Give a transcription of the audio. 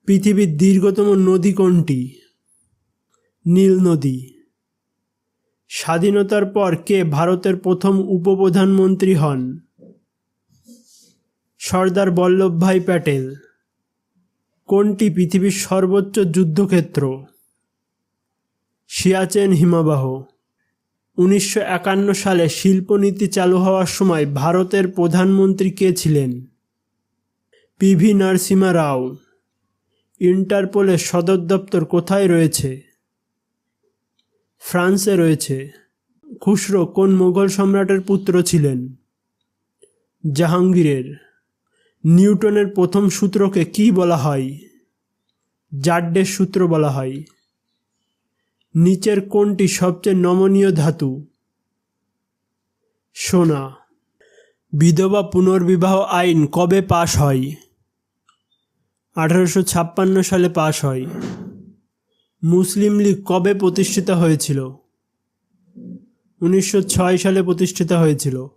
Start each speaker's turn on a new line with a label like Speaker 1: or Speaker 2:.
Speaker 1: পৃথিবীর দীর্ঘতম নদী কোনটি? নীল নদী। স্বাধীনতার পর কে ভারতের প্রথম উপপ্রধানমন্ত্রী হন? সর্দার বল্লভভাই প্যাটেল। কোনটি পৃথিবীর সর্বোচ্চ যুদ্ধক্ষেত্র? সিয়াচেন হিমবাহ। 1951 সালে শিল্পনীতি চালু হওয়ার সময় ভারতের প্রধানমন্ত্রী কে ছিলেন? পিভি নরসিমহা রাও। ইন্টারপোলের সদর দপ্তর কোথায় রয়েছে? ফ্রান্সে রয়েছে। খুসরো কোন মোগল সম্রাটের পুত্র ছিলেন? জাহাঙ্গীরের। নিউটনের প্রথম সূত্রকে কি বলা হয়? জাড্ডের সূত্র বলা হয়। নিচের কোনটি সবচেয়ে নমনীয় ধাতু? সোনা। বিধবা পুনর্বিবাহ আইন কবে পাশ হয়? 1856 সালে পাশ হয়। মুসলিম লীগ কবে প্রতিষ্ঠিত হয়েছিল? 1906 সালে প্রতিষ্ঠিত হয়েছিল।